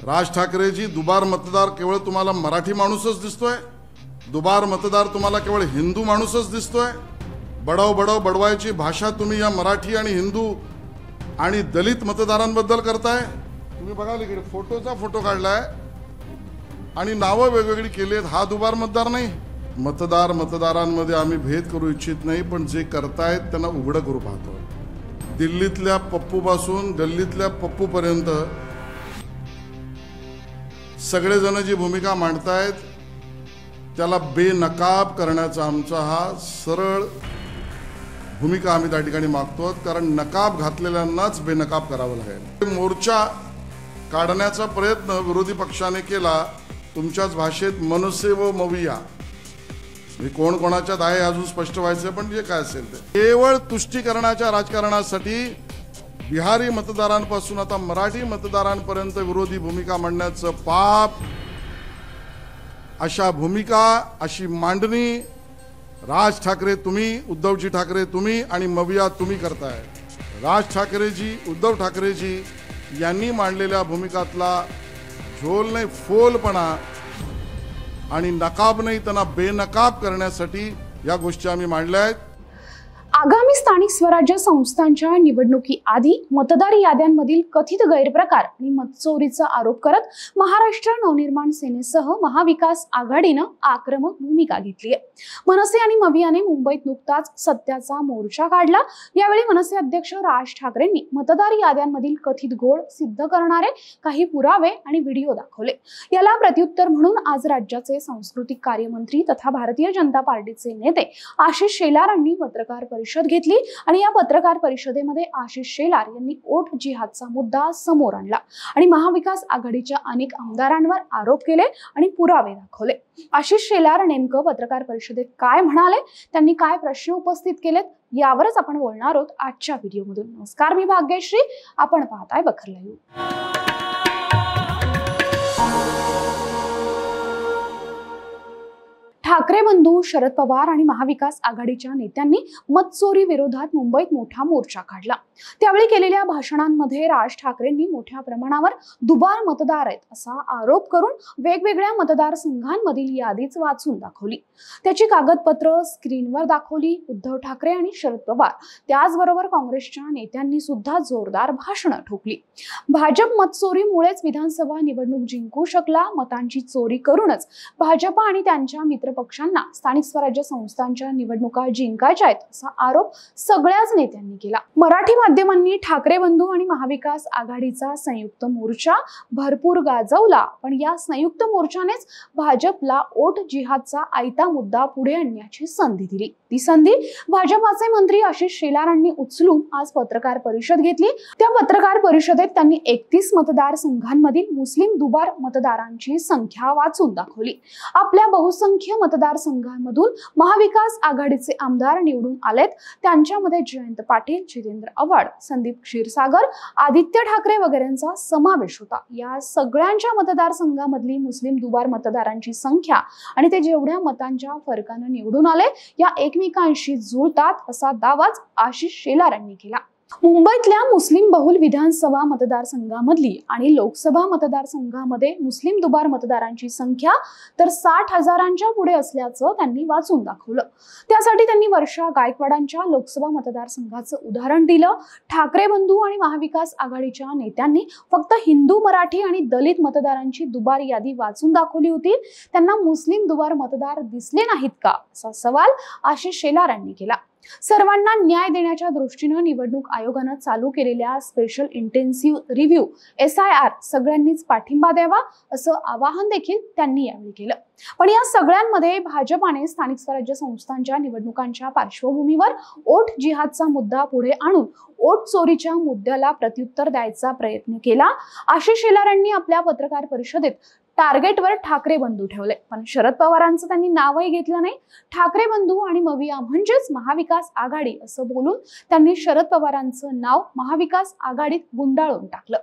राज ठाकरेजी, दुबार मतदार केवळ तुम्हाला मराठी माणूसच दिसतोय? दुबार मतदार तुम्हाला केवळ हिंदू माणूसच दिसतोय? बडव बडव बडवायची भाषा तुम्ही या मराठी आणि हिंदू आणि दलित मतदारांबद्दल करताय? तुम्ही बघाल इकडे फोटो काढलाय आणि नावं वेगवेगळी केली आहेत. हा दुबार मतदार नाही. मतदारांमध्ये आम्ही भेद करू इच्छित नाही, पण जे करतायत त्यांना उघडं करू पाहतो. दिल्लीतल्या पप्पूपासून गल्लीतल्या पप्पूपर्यंत सगळेजण जी भूमिका मांडतायत त्याला बेनकाब करण्याचा आमचा हा सरळ भूमिका आम्ही त्या ठिकाणी मागतो, कारण नकाब घातलेल्यांनाच बेनकाब करावं लागेल. मोर्चा काढण्याचा प्रयत्न विरोधी पक्षाने केला तुमच्याच भाषेत मनसे व मविया. कोण कोणाच्यात आहे अजून स्पष्ट व्हायचं, पण जे काय असेल ते केवळ तुष्टीकरणाच्या राजकारणासाठी बिहारी मतदारांपासून आता मराठी मतदारांपर्यंत विरोधी भूमिका मांडण्याचं पाप, अशा भूमिका, अशी मांडणी राज ठाकरे तुम्ही, उद्धवजी ठाकरे तुम्ही आणि मविया तुम्ही करताय. राज ठाकरेजी, उद्धव ठाकरेजी यांनी मांडलेल्या भूमिकातला झोल नाही फोलपणा आणि नकाब नाही, त्यांना बेनकाब करण्यासाठी या गोष्टी आम्ही मांडल्या आहेत. आगामी स्थानिक स्वराज्य संस्थांच्या निवडणुकीआधी मतदार याद्यांमधील कथित गैरप्रकार आणि मतचोरीचा आरोप करत महाराष्ट्र नवनिर्माण सेनेसह महाविकास आघाडीनं आक्रमक भूमिका घेतली आहे. मनसे आणि मवियाने मुंबईत नुकताच सत्याचा मोर्चा काढला. यावेळी मनसे अध्यक्ष राज ठाकरेंनी मतदार याद्यांमधील कथित घोळ सिद्ध करणारे काही पुरावे आणि व्हिडिओ दाखवले. याला प्रत्युत्तर म्हणून आज राज्याचे सांस्कृतिक कार्यमंत्री तथा भारतीय जनता पार्टीचे नेते आशिष शेलार यांनी पत्रकार परिषद घेतली आणि या पत्रकार परिषदेमध्ये आशिष शेलार यांनी ओट जिहादचा मुद्दा समोर आणला आणि महाविकास आघाडीच्या अनेक आमदारांवर आरोप केले आणि पुरावे दाखवले. आशिष शेलार नेमकं पत्रकार परिषदेत काय म्हणाले, त्यांनी काय प्रश्न उपस्थित केलेत, यावरच आपण बोलणार आहोत आजच्या व्हिडिओमधून. नमस्कार, मी भाग्यश्री, आपण पाहताय बखर लाईव्ह. ठाकरे बंधू शरद पवार आणि महाविकास आघाडीच्या नेत्यांनी मतचोरी विरोधात मुंबईत मोठा मोर्चा काढला. त्यावेळी केलेल्या भाषणांमध्ये राज ठाकरेंनी मोठ्या प्रमाणावर दुबार मतदार आहेत असा आरोप करून वेगवेगळ्या मतदारसंघांमधील यादीच वाचून दाखवली. त्याची कागदपत्र स्क्रीनवर दाखवली. उद्धव ठाकरे आणि शरद पवार त्याचबरोबर काँग्रेसच्या नेत्यांनी सुद्धा जोरदार भाषणं ठोकली. भाजप मतचोरीमुळेच विधानसभा निवडणूक जिंकू शकला, मतांची चोरी करूनच भाजप आणि त्यांच्या मित्र पक्षांना स्थानिक स्वराज्य संस्थांच्या निवडणुका जिंकायच्या आहेत असा आरोप सगळ्याच नेत्यांनी केला. मराठी माध्यमांनी ठाकरे बंधू आणि महाविकास आघाडीचा संयुक्त मोर्चा भरपूर गाजवला, पण या संयुक्त मोर्चानेच भाजपला ओट जिहादचा आयता मुद्दा पुढे आणण्याची संधी दिली. ती संधी भाजपाचे मंत्री आशिष शेलारांनी उचलून आज पत्रकार परिषद घेतली. त्या पत्रकार परिषदेत त्यांनी 31 मतदारसंघांमधील मुस्लिम दुबार मतदारांची संख्या वाचून दाखवली. आपल्या बहुसंख्य मतदारसंघांमधून महाविकास आघाडीचे आमदार निवडून आलेत. त्यांच्यामध्ये जयंत पाटील, जितेंद्र आव्हाड, संदीप क्षीरसागर, आदित्य ठाकरे वगैरेंचा समावेश होता. या सगळ्यांच्या मतदारसंघामधली मुस्लिम दुबार मतदारांची संख्या आणि ते जेवढ्या मतांच्या फरकाने निवडून आले या एकमेकांशी जुळतात असा दावाच आशिष शेलार यांनी केला. मुंबईतल्या मुस्लिम बहुल विधानसभा मतदारसंघामधली आणि लोकसभा मतदारसंघामध्ये मुस्लिम दुबार मतदारांची संख्या तर 60,000च्या पुढे असल्याचं त्यांनी वाचून दाखवलं. त्यासाठी त्यांनी वर्षा गायकवाडांच्या लोकसभा मतदारसंघाचं उदाहरण दिलं. ठाकरे बंधू आणि महाविकास आघाडीच्या नेत्यांनी फक्त हिंदू, मराठी आणि दलित मतदारांची दुबार यादी वाचून दाखवली होती. त्यांना मुस्लिम दुबार मतदार दिसले नाहीत का असा सवाल आशिष शेलार यांनी केला. सर्वांना न्याय देण्याच्या दृष्टीने निवडणूक आयोगाने चालू केलेल्या स्पेशल इंटेन्सिव्ह रिव्ह्यू SIR सगळ्यांनीच पाठिंबा द्यावा असं आवाहन देखील त्यांनी यावेळी केलं. पण या सगळ्यांमध्ये भाजपाने स्थानिक स्वराज्य संस्थांच्या निवडणुकांच्या पार्श्वभूमीवर ओट जिहादचा मुद्दा पुढे आणून ओट चोरीच्या मुद्द्याला प्रत्युत्तर द्यायचा प्रयत्न केला. आशिष शेलार यांनी आपल्या पत्रकार परिषदेत टार्गेटवर ठाकरे बंधू ठेवले, पण शरद पवारांचं त्यांनी नावही घेतलं नाही. ठाकरे बंधू आणि मविया म्हणजेच महाविकास आघाडी असं बोलून त्यांनी शरद पवारांचं नाव महाविकास आघाडीत गुंडाळून टाकलं.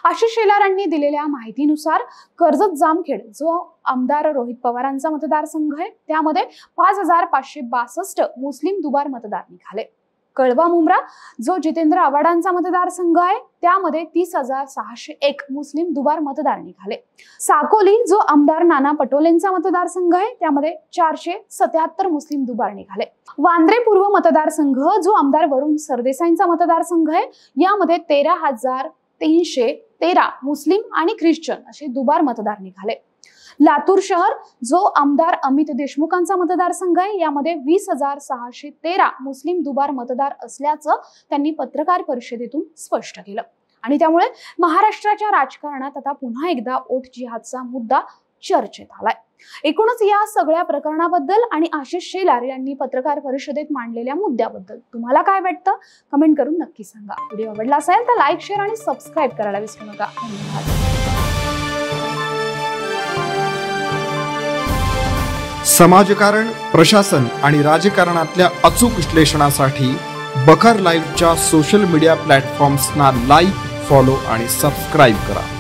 आशिष शेलार यांनी दिलेल्या माहितीनुसार कर्जत जामखेड जो आमदार रोहित पवारांचा मतदारसंघ आहे त्यामध्ये 5,562 मुस्लिम दुबार मतदार निघाले. कळवा मुंब्रा जो जितेंद्र आव्हाडांचा मतदारसंघ आहे त्यामध्ये 30,601 मुस्लिम दुबार मतदार निघाले। साकोली जो आमदार नाना पटोलेंचा मतदारसंघ आहे त्यामध्ये 477 मुस्लिम दुबार निघाले। वांद्रे पूर्व मतदारसंघ जो आमदार वरुण सरदेसाईंचा मतदारसंघ आहे यामध्ये 13,313 मुस्लिम आणि ख्रिश्चन असे दुबार मतदार निघाले। लातूर शहर जो आमदार अमित देशमुखांचा मतदारसंघ आहे यामध्ये 20,613 मुस्लिम दुबार मतदार असल्याचं त्यांनी पत्रकार परिषदेतून स्पष्ट केलं। आणि त्यामुळे महाराष्ट्राच्या राजकारणात आता पुन्हा एकदा वोट जिहादचा मुद्दा चर्चेत आलाय। एकूणच या सगळ्या प्रकरणाबद्दल आणि आशिष शेलार यांनी पत्रकार परिषदेत मांडलेल्या मुद्द्याबद्दल तुम्हाला काय वाटतं कमेंट करून नक्की सांगा। व्हिडिओ आवडला असेल तर लाईक, शेअर आणि सबस्क्राईब करायला विसरू नका। धन्यवाद। समाजकारण, प्रशासन आणि राजकारणातल्या अचूक विश्लेषणासाठी बखर लाईव्हच्या सोशल मीडिया प्लॅटफॉर्म्सना लाईक, फॉलो आणि सबस्क्राईब करा।